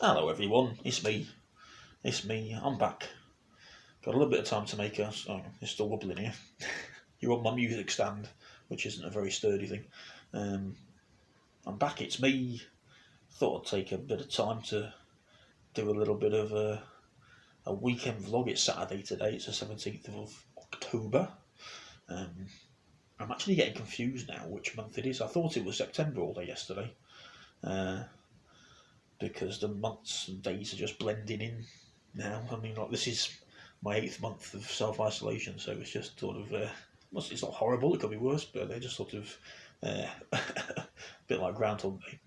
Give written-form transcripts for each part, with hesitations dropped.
Hello everyone, it's me, I'm back. Got a little bit of time to make us, it's still wobbling here. You're on my music stand, which isn't a very sturdy thing. I'm back, it's me. Thought I'd take a bit of time to do a little bit of a weekend vlog. It's Saturday today, it's the 17th of October. I'm actually getting confused now which month it is. I thought it was September all day yesterday. Because the months and days are just blending in now. I mean, like, this is my 8th month of self-isolation, so it's just sort of, it's not horrible, it could be worse, but they're just sort of a bit like Groundhog Day,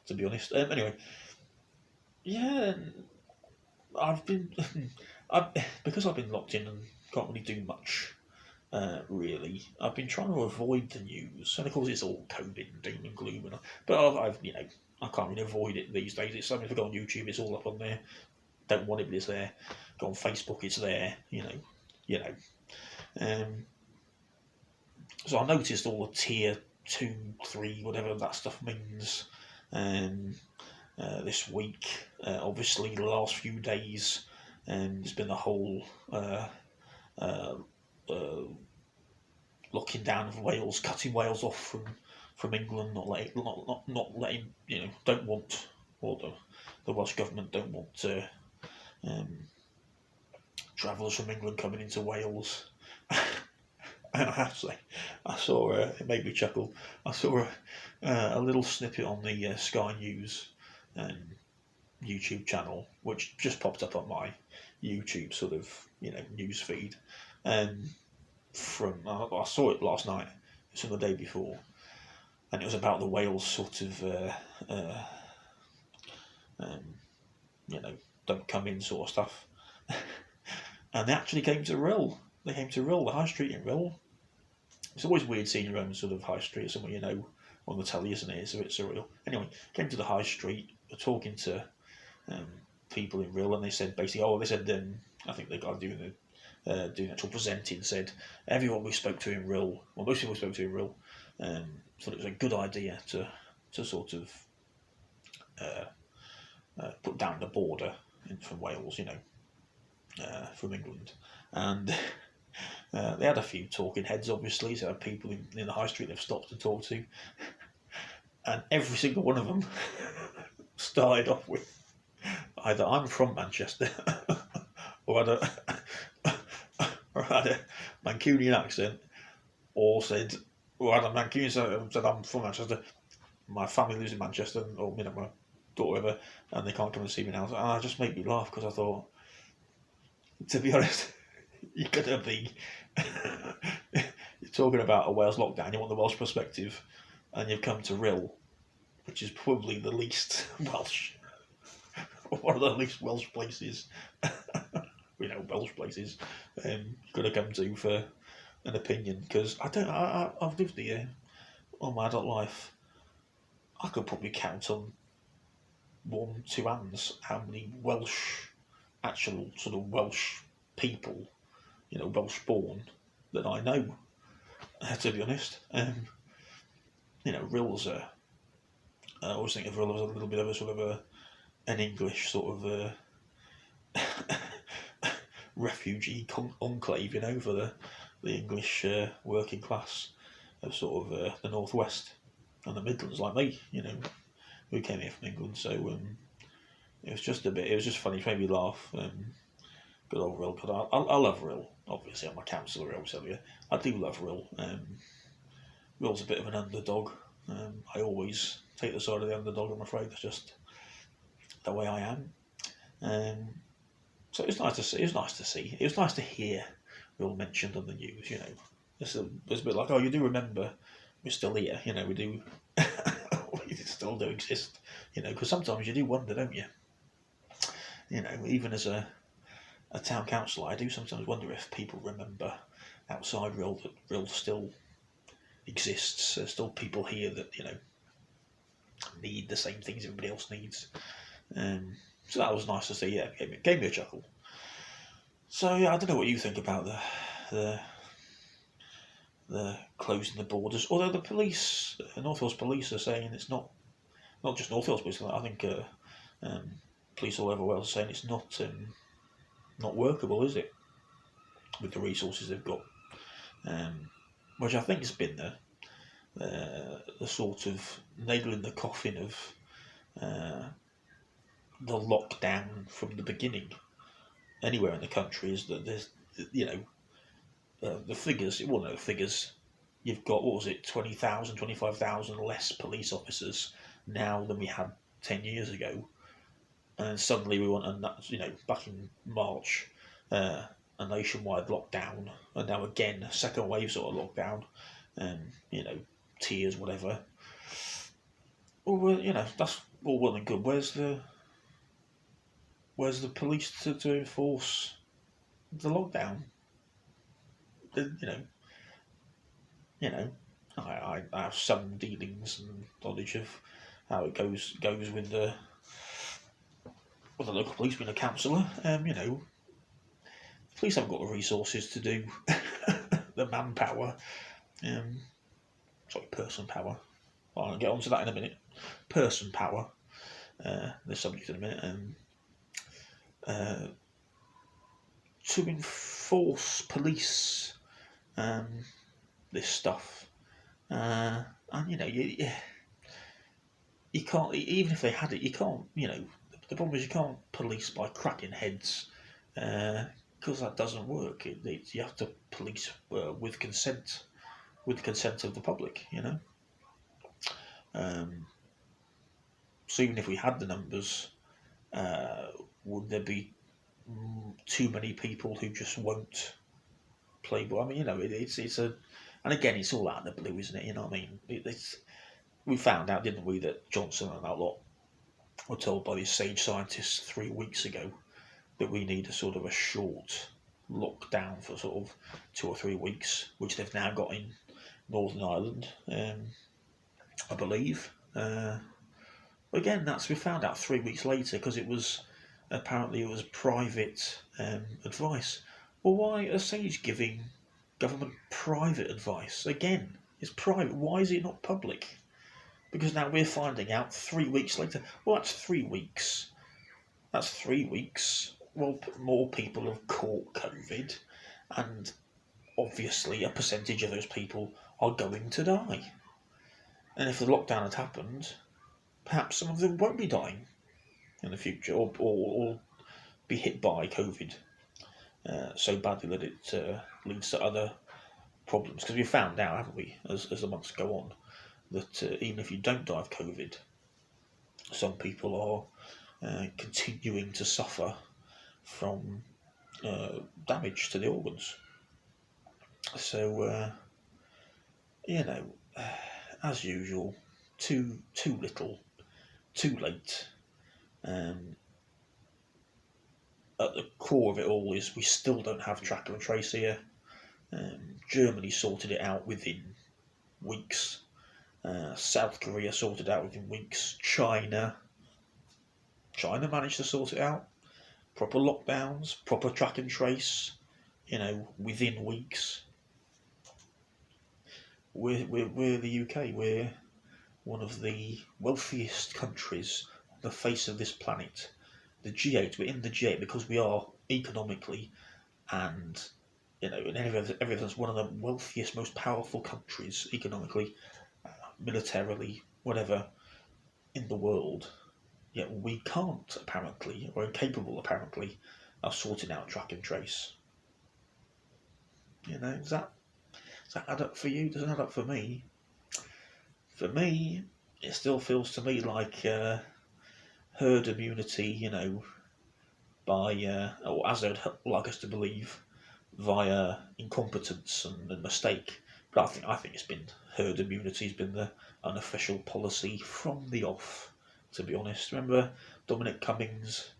to be honest. Anyway, yeah, I've been, because I've been locked in and can't really do much, really, I've been trying to avoid the news, and of course it's all COVID and doom and gloom, but I've I can't really avoid it these days. It's something if I go on YouTube, it's all up on there. Don't want it, but it's there. Go on Facebook, it's there. So I noticed all the tier 2, 3, whatever that stuff means. This week, obviously, the last few days, there's been a whole locking down of Wales, cutting Wales off from England, not letting, don't want, or the Welsh government don't want travellers from England coming into Wales. And I have to say, I saw, it made me chuckle, I saw a little snippet on the Sky News YouTube channel, which just popped up on my YouTube sort of, news feed. From I saw it last night, it's from the day before, and it was about the Wales sort of don't come in sort of stuff. And they actually came to Rill. They came to Rill, the high street in Rill. It's always weird seeing your own sort of high street, somewhere on the telly, isn't it? It's a bit surreal. Anyway, came to the high street, talking to people in Rill, and they said basically, I think the guy doing actual presenting said everyone we spoke to in Rill, well, most people we spoke to in Rill, thought it was a good idea to sort of put down the border from Wales, from England, and they had a few talking heads, obviously. So people in the high street they've stopped to talk to, and every single one of them started off with either "I'm from Manchester" or had a Mancunian accent, or said, had a Mancunian said "I'm from Manchester, my family lives in Manchester," or my daughter, whatever, and they can't come and see me now. And it just made me laugh, because I thought, to be honest, you're gonna be you're talking about a Wales lockdown, you want the Welsh perspective, and you've come to Rill, which is probably the least Welsh, one of the least Welsh places, Welsh places, you've got to come to for an opinion, because I've lived here all my adult life. I could probably count on 1, 2 hands how many actual sort of Welsh people, Welsh born, that I know, to be honest. Rill's I always think of Rill as a little bit of a sort of an English sort of refugee enclave, for the English working class of sort of the northwest and the Midlands, like me, who came here from England. So it was just funny, it made me laugh. Good old Rill, because I love Rill. Obviously, I'm a councillor, I always tell you. I do love Rill. Rill's a bit of an underdog. I always take the side of the underdog, I'm afraid. That's just the way I am. So it was nice to see. It was nice to hear Rill mentioned on the news, It's a bit like, oh, you do remember we're still here, we do, we still do exist, because sometimes you do wonder, don't you? Even as a town councillor, I do sometimes wonder if people remember outside Rill that Rill still exists. There's still people here that, need the same things everybody else needs. So that was nice to see. Yeah, gave me a chuckle. So yeah, I don't know what you think about the closing the borders. Although the police, North Wales police, are saying it's not just North Wales police. I think police all over Wales are saying it's not workable, is it, with the resources they've got? Which I think has been the sort of nail in the coffin of the lockdown from the beginning. Anywhere in the country is that there's, the figures. Well, no, the figures. You've got, what was it, 20,000, 25,000 less police officers now than we had 10 years ago. And suddenly we want back in March, a nationwide lockdown, and now again a second wave sort of lockdown, tiers, whatever. Well, that's all well and good. Where's the police to enforce the lockdown? I have some dealings and knowledge of how it goes with the local police being a councillor. Police haven't got the resources to do the manpower. Person power. I'll get onto that in a minute. Person power. The subject in a minute. To enforce police this stuff, and you can't, even if they had it, you can't. The problem is you can't police by cracking heads, because that doesn't work. You have to police with consent of the public. So even if we had the numbers, would there be too many people who just won't play ball? I mean, it's a, and again, it's all out of the blue, isn't it? You know what I mean? We found out, didn't we, that Johnson and that lot were told by these sage scientists 3 weeks ago that we need a sort of a short lockdown for sort of 2 or 3 weeks, which they've now got in Northern Ireland, I believe. Again, we found out 3 weeks later because it was private advice. Well, why are Sage giving government private advice? Again, it's private. Why is it not public? Because now we're finding out 3 weeks later. Well, that's 3 weeks. That's 3 weeks. Well, more people have caught COVID, and obviously a percentage of those people are going to die. And if the lockdown had happened, perhaps some of them won't be dying in the future, or be hit by COVID so badly that it leads to other problems. Because we found out, haven't we, as the months go on, that even if you don't die of COVID, some people are continuing to suffer from damage to the organs. So, as usual, too little, too late. At the core of it all is we still don't have tracker and trace here. Germany sorted it out within weeks. South Korea sorted it out within weeks. China managed to sort it out. Proper lockdowns, proper track and trace, within weeks. We're the UK. We're one of the wealthiest countries on the face of this planet. The G8, we're in the G8 because we are economically and in everything's one of the wealthiest, most powerful countries economically, militarily, whatever, in the world. Yet we can't, apparently, or incapable, apparently, of sorting out track and trace. Does that add up for you? Doesn't add up for me. For me, it still feels to me like herd immunity, by, or as they'd like us to believe, via incompetence and mistake. But I think it's been herd immunity has been the unofficial policy from the off. To be honest, remember Dominic Cummings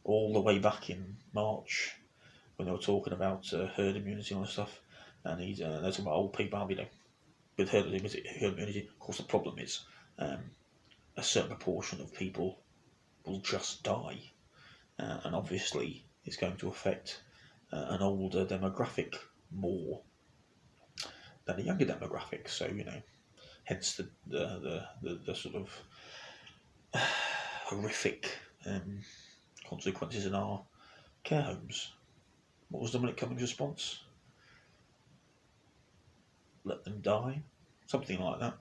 all the way back in March when they were talking about herd immunity and all that stuff, and they're talking about old people, with herd immunity. Of course, the problem is a certain proportion of people will just die, and obviously it's going to affect an older demographic more than a younger demographic. So hence the sort of horrific consequences in our care homes. What was Dominic Cummings' response? Let them die, something like that.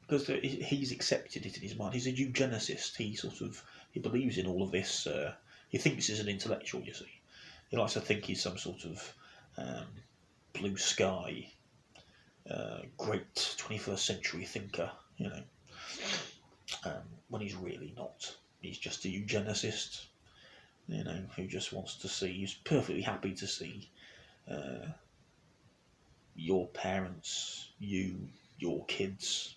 Because he's accepted it in his mind. He's a eugenicist. He believes in all of this. He thinks he's an intellectual. You see, he likes to think he's some sort of blue sky, great 21st century thinker. When he's really not. He's just a eugenicist. Who just wants to see. He's perfectly happy to see your parents, your kids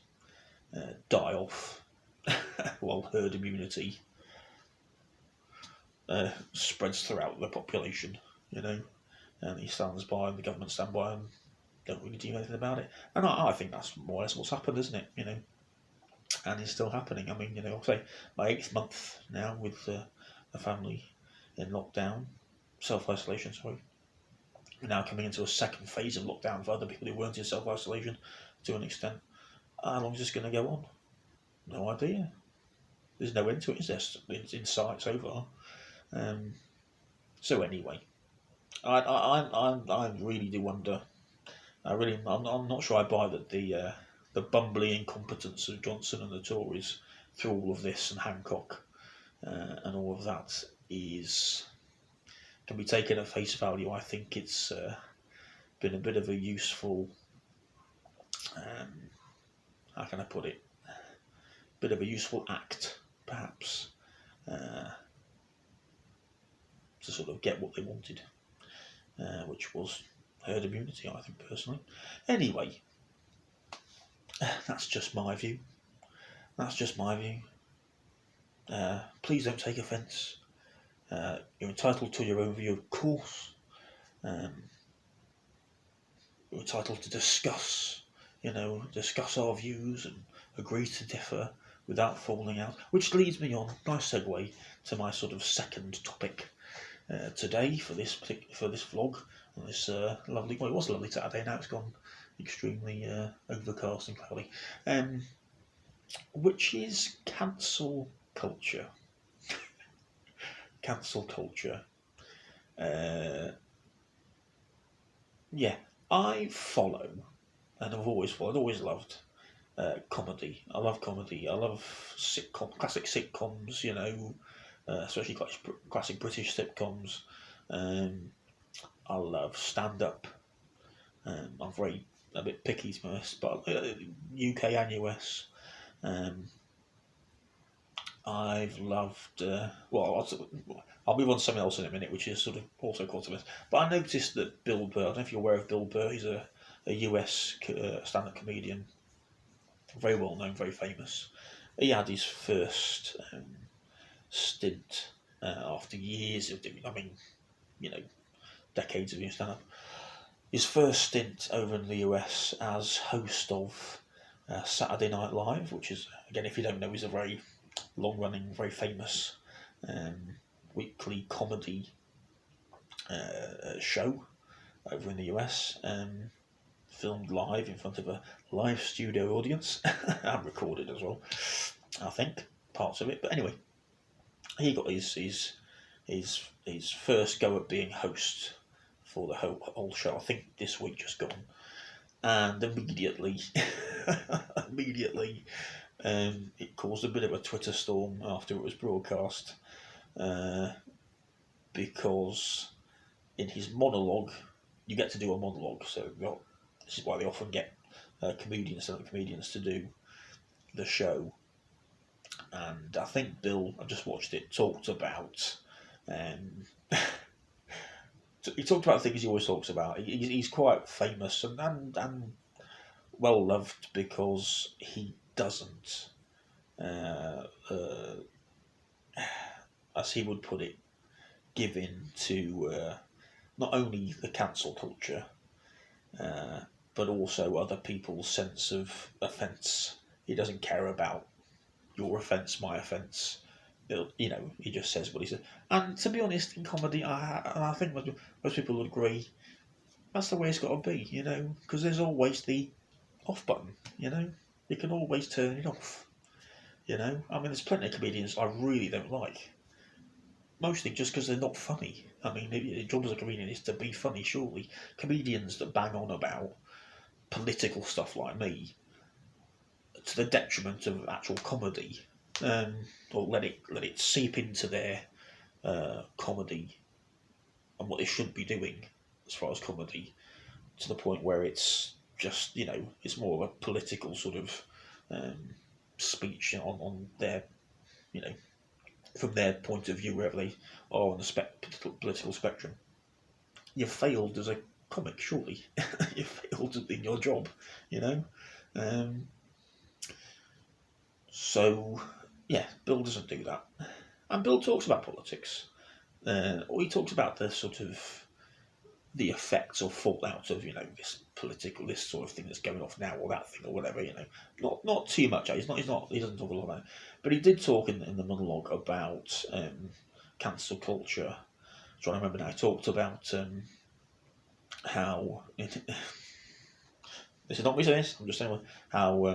die off while herd immunity spreads throughout the population, and he stands by and the government stand by and don't really do anything about it. And I think that's more or less what's happened, isn't it? And it's still happening. I mean, I'll say my 8th month now with the family in lockdown, self-isolation, sorry. We're now coming into a second phase of lockdown for other people who weren't in self-isolation to an extent. How long is this going to go on? No idea. There's no end to it, is there? It's in sight so far. So anyway, I really do wonder. I'm not sure I buy that the bumbling incompetence of Johnson and the Tories through all of this, and Hancock and all of that can be taken at face value. I think it's been a bit of a useful, how can I put it? Bit of a useful act, perhaps, to sort of get what they wanted, which was herd immunity, I think, personally. Anyway, that's just my view. Please don't take offence. You're entitled to your own view, of course. You're entitled to discuss our views and agree to differ without falling out. Which leads me on, nice segue, to my sort of second topic today for this vlog on this lovely. Well, it was a lovely Saturday. Now it's gone extremely overcast and cloudy. Which is cancel culture. Cancel culture. Yeah, I follow, and I've always followed, always loved comedy. I love comedy. I love classic sitcoms, especially classic British sitcoms. I love stand-up. I'm a bit picky to be honest, but UK and US. I've loved. I'll move on to something else in a minute, which is sort of also quite. But I noticed that Bill Burr. I don't know if you're aware of Bill Burr. He's a US stand-up comedian, very well known, very famous. He had his first stint after years of doing. Decades of doing stand-up. His first stint over in the US as host of Saturday Night Live, which is, again, if you don't know, is a very long-running, very famous weekly comedy show over in the US, filmed live in front of a live studio audience and recorded as well, I think, parts of it. But anyway, he got his first go at being host for the whole show, I think this week just gone, and immediately it caused a bit of a Twitter storm after it was broadcast, because in his monologue, you get to do a monologue, so this is why they often get comedians to do the show. And I think Bill, I just watched it, talked about he talked about things he always talks about. He's quite famous and well loved because he doesn't, as he would put it, give in to not only the cancel culture, but also other people's sense of offence. He doesn't care about your offence, my offence. He just says what he says. And to be honest, in comedy, I think most people would agree, that's the way it's got to be, because there's always the off button, you can always turn it off, there's plenty of comedians I really don't like, mostly just because they're not funny. I mean, the job as a comedian is to be funny, surely. Comedians that bang on about political stuff like me, to the detriment of actual comedy, or let it seep into their comedy and what they should be doing as far as comedy, to the point where it's just, it's more of a political sort of speech on their, you know, from their point of view, wherever they are on the political spectrum. You've failed as a comic, surely. You've failed in your job, you know. Um, so, yeah, Bill doesn't do that. And Bill talks about politics. Or he talks about the sort of the effects or fallout of this sort of thing that's going off now, or that thing, or whatever. Not too much. He doesn't talk a lot about it, but he did talk in the monologue about cancel culture. I'm trying to remember now. He talked about how this is not me saying this. I'm just saying how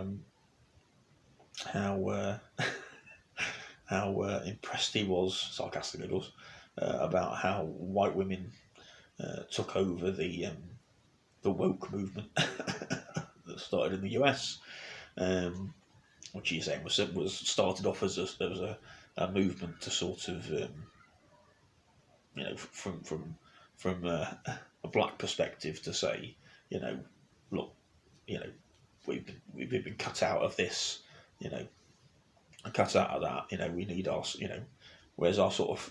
how impressed he was, sarcastically of course, about how white women took over the woke movement that started in the US, which he's saying was started off as a movement to sort of from a black perspective, to say, look, we've been cut out of this, and cut out of that, we need our, where's our sort of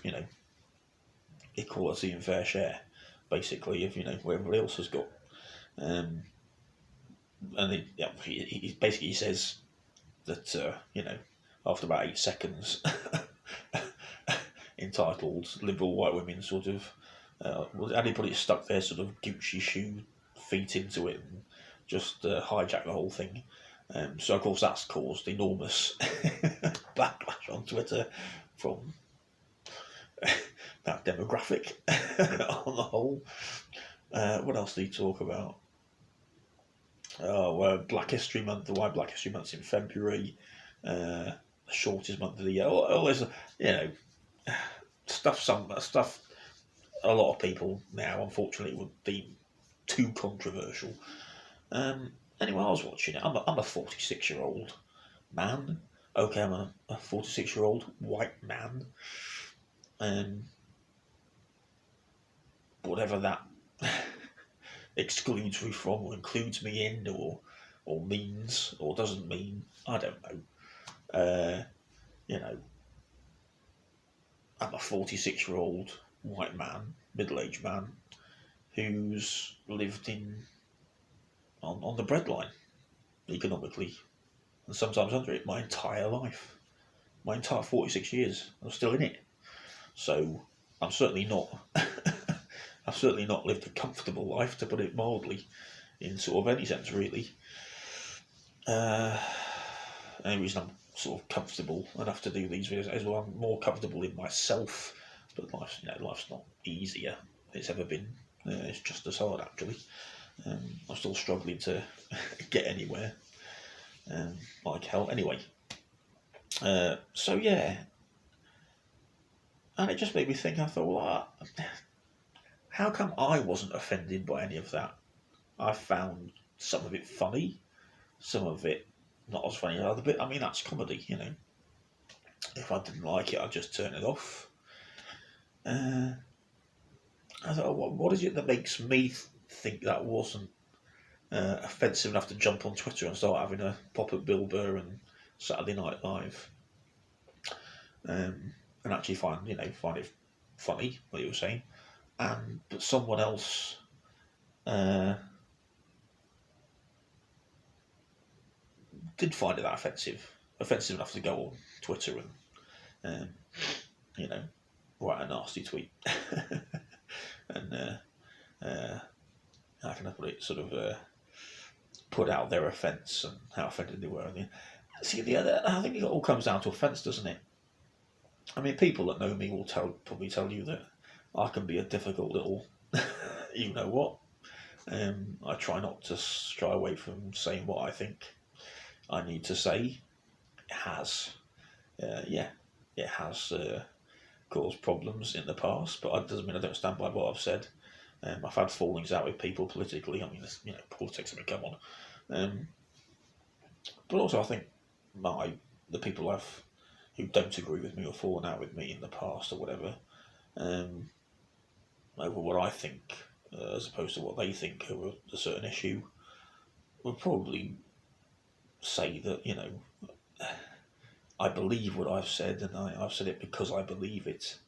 equality and fair share, basically, of what everybody else has got. And he basically says that after about 8 seconds, entitled "Liberal White Women" sort of anybody stuck their sort of Gucci shoe feet into it and just hijacked the whole thing. So of course that's caused enormous backlash on Twitter from that demographic on the whole. What else did he talk about? Black History Month, the White Black History Month's in February, the shortest month of the year. All this, stuff a lot of people now, unfortunately, would deem too controversial. Anyway, I was watching it. I'm a 46-year-old man. Okay, I'm a 46-year-old white man. Whatever that excludes me from, or includes me in, or means, or doesn't mean, I don't know. I'm a 46-year-old white man, middle-aged man, who's lived on the breadline, economically, and sometimes under it, my entire life. My entire 46 years, I'm still in it. So I'm certainly not I've certainly not lived a comfortable life, to put it mildly, in sort of any sense, really. Any reason I'm sort of comfortable enough to do these videos is, well, I'm more comfortable in myself, but life's not easier than it's ever been. It's just as hard, actually. I'm still struggling to get anywhere, like hell. Anyway, so yeah, and it just made me think. I thought, well, how come I wasn't offended by any of that? I found some of it funny, some of it not as funny as other bit. I mean, that's comedy, If I didn't like it, I'd just turn it off. I thought, what is it that makes me think that wasn't offensive enough to jump on Twitter and start having a pop at Bill Burr and Saturday Night Live, and actually find it funny what he was saying, but someone else did find it that offensive enough to go on Twitter and write a nasty tweet and how can I put it, sort of put out their offence and how offended they were. I think it all comes down to offence, doesn't it? I mean, people that know me will probably tell you that I can be a difficult little you know what. I try not to shy away from saying what I think I need to say. It has caused problems in the past, but it doesn't mean I don't stand by what I've said. I've had fallings out with people politically. I mean, politics. I mean, come on. But also, I think the people who don't agree with me or fallen out with me in the past or whatever, over what I think, as opposed to what they think over a certain issue, would probably say that, I believe what I've said, and I've said it because I believe it,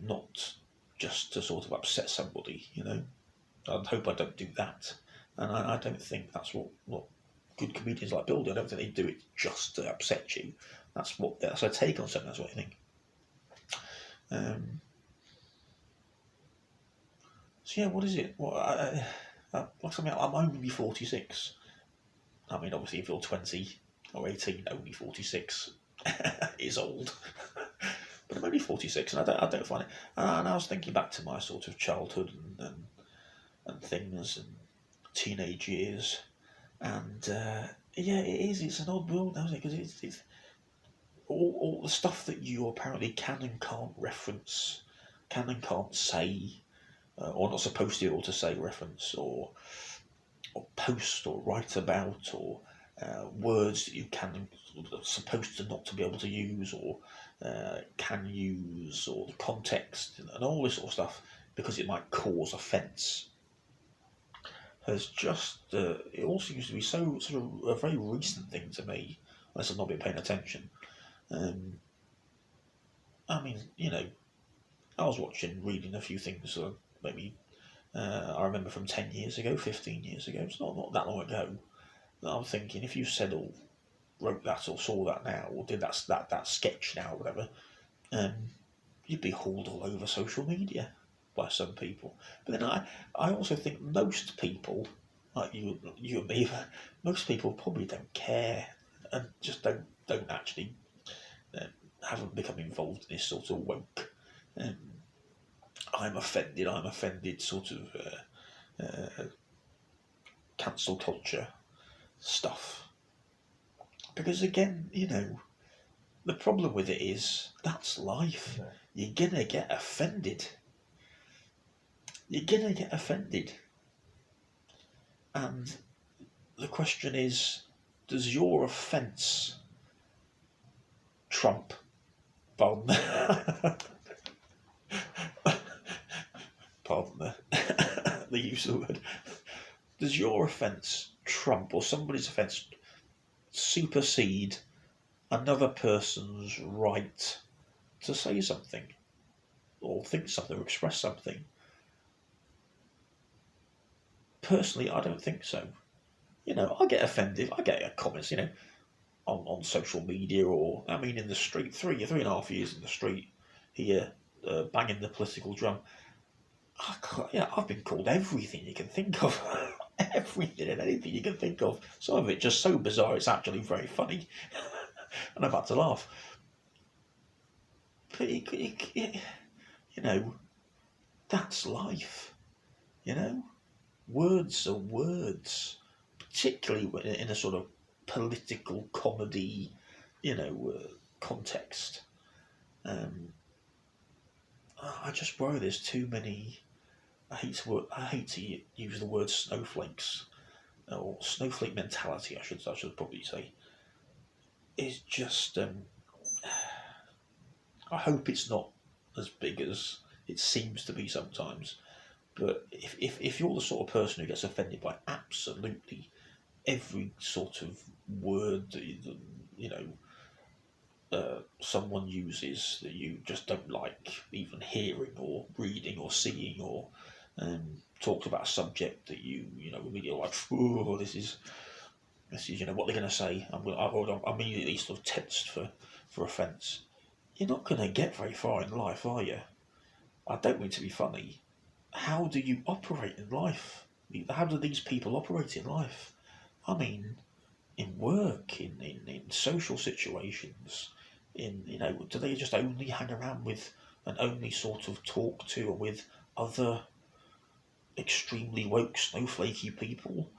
not just to sort of upset somebody, I hope I don't do that. And I don't think that's what good comedians like Bill do. I don't think they do it just to upset you. That's a take on something, that's what I think. So yeah, what is it? I'm only 46. I mean, obviously, if you're 20 or 18, only 46 is old. But I'm only 46, and I don't find it. And I was thinking back to my sort of childhood and things and teenage years, and yeah, it is. It's an odd world now, isn't it? Because it's all the stuff that you apparently can and can't reference, can and can't say, or not supposed to be able to say reference, or post or write about, or words that you supposed to not to be able to use, or can use, or the context and all this sort of stuff, because it might cause offence, has just it all seems to be so sort of a very recent thing to me, unless I've not been paying attention. I mean, I was reading a few things, maybe I remember from 10 years ago, 15 years ago. It's not that long ago. I'm thinking, if you said or wrote that or saw that now or did that sketch now or whatever, you'd be hauled all over social media by some people. But then I also think most people, like you and me, most people probably don't care and just don't actually haven't become involved in this sort of woke. I'm offended sort of cancel culture stuff. Because again, the problem with it is that's life. You're gonna get offended. And the question is, does your offence trump, pardon the use of the word, does your offence trump, or somebody's offence supersede another person's right to say something or think something or express something? Personally, I don't think so. I get offended. I get comments, on social media, or I mean in the street. 3.5 years in the street here, banging the political drum. I've been called everything you can think of. Everything and anything you can think of. Some of it just so bizarre it's actually very funny. And I'm about to laugh. But, that's life. Words are words. Particularly in a sort of political comedy, context. I just worry there's too many. I hate to use the word snowflakes, or snowflake mentality. I should probably say. Is just. I hope it's not as big as it seems to be sometimes. But if you're the sort of person who gets offended by absolutely every sort of word that someone uses that you just don't like even hearing or reading or seeing, or talks about a subject that you immediately like, oh, this is what they're going to say. I'm immediately sort of tensed for offence. You're not going to get very far in life, are you? I don't mean to be funny. How do you operate in life? How do these people operate in life? I mean, in work, in social situations, do they just only hang around with and only sort of talk to or with other extremely woke, snowflakey people?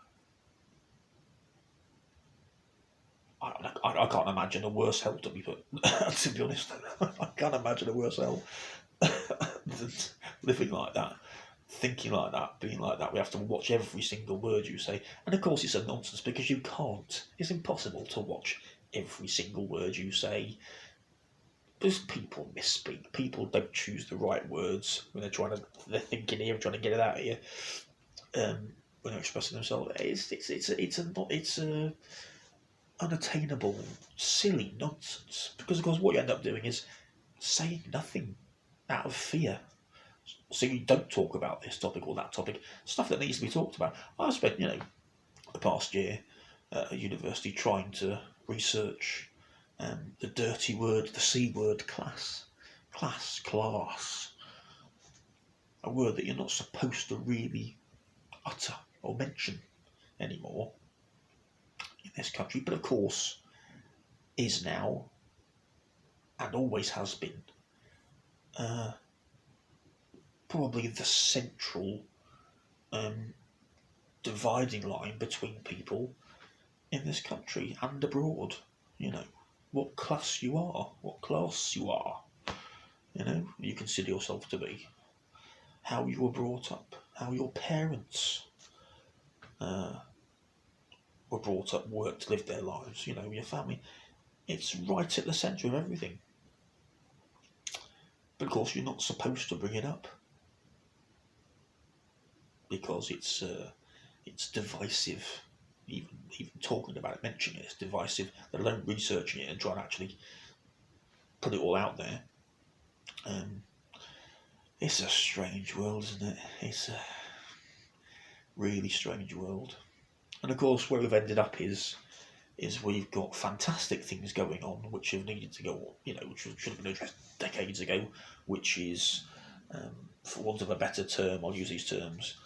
I I can't imagine a worse hell to be put. To be honest, I can't imagine a worse hell than living like that, thinking like that, being like that. We have to watch every single word you say, and of course it's a nonsense because you can't. It's impossible to watch every single word you say. Because people misspeak. People don't choose the right words when they're thinking here, trying to get it out of you. When they're expressing themselves, it's a unattainable, silly nonsense. Because of course, what you end up doing is saying nothing out of fear. So you don't talk about this topic or that topic, stuff that needs to be talked about. I've spent, the past year at university trying to research the dirty word, the C word, class, a word that you're not supposed to really utter or mention anymore in this country, but of course is now and always has been probably the central dividing line between people in this country and abroad. What class you are, what class you are, you consider yourself to be, how you were brought up, how your parents were brought up, worked, lived their lives, your family. It's right at the centre of everything. But of course, you're not supposed to bring it up because it's divisive. Even talking about it, mentioning it, it's divisive. Let alone researching it and trying to actually put it all out there. It's a strange world, isn't it? It's a really strange world. And of course, where we've ended up is we've got fantastic things going on which have needed to go on, which should have been addressed decades ago, which is, for want of a better term, I'll use these terms,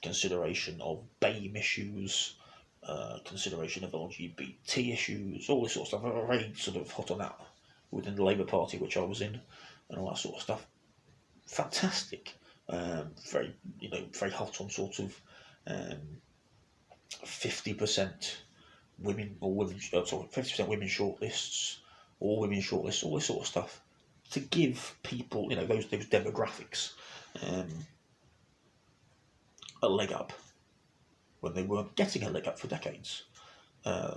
consideration of BAME issues, consideration of LGBT issues, all this sort of stuff. I'm very sort of hot on that within the Labour Party, which I was in, and all that sort of stuff. Fantastic. Very hot on sort of 50% women, or 50% women shortlists, all women shortlists, all this sort of stuff, to give people, those demographics, a leg up when they weren't getting a leg up for decades,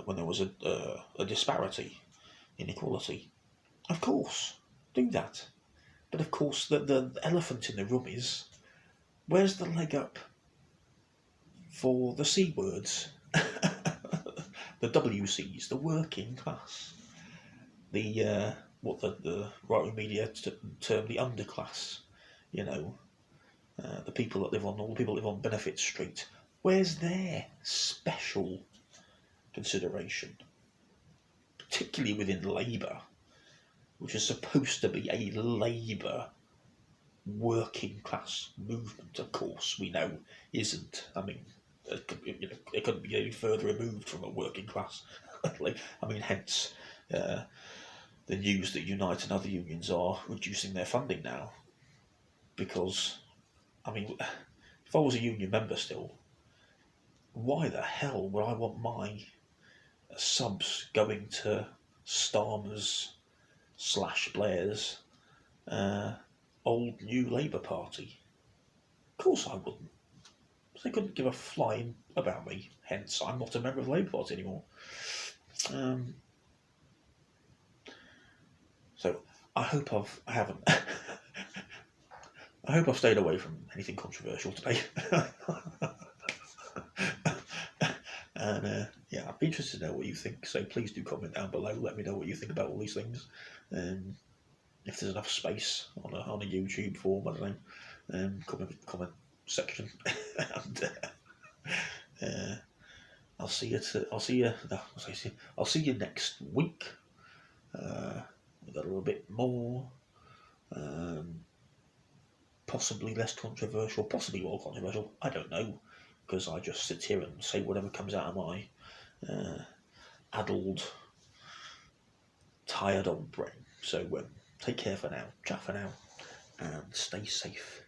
when there was a disparity, inequality. Of course, do that. But of course, the elephant in the room is, where's the leg up for the C words, the WCs, the working class, the what the right-wing media term the underclass, the people that live on, all the people that live on Benefit Street. Where's their special consideration, particularly within Labour, which is supposed to be a Labour working class movement? Of course, we know isn't. I mean, it couldn't be any further removed from a working class. Hence the news that Unite and other unions are reducing their funding now. Because, if I was a union member still, why the hell would I want my subs going to Starmer's / Blair's old new Labour Party? Of course I wouldn't. They couldn't give a flying about me. Hence, I'm not a member of the Labour Party anymore. So I hope I haven't. I hope I've stayed away from anything controversial today. And I'd be interested to know what you think. So please do comment down below. Let me know what you think about all these things. If there's enough space on a YouTube form, I don't know. Comment section. And I'll see you next week with a little bit more, possibly less controversial, possibly more controversial. I don't know, because I just sit here and say whatever comes out of my addled, tired old brain. So take care for now, chat for now, and stay safe.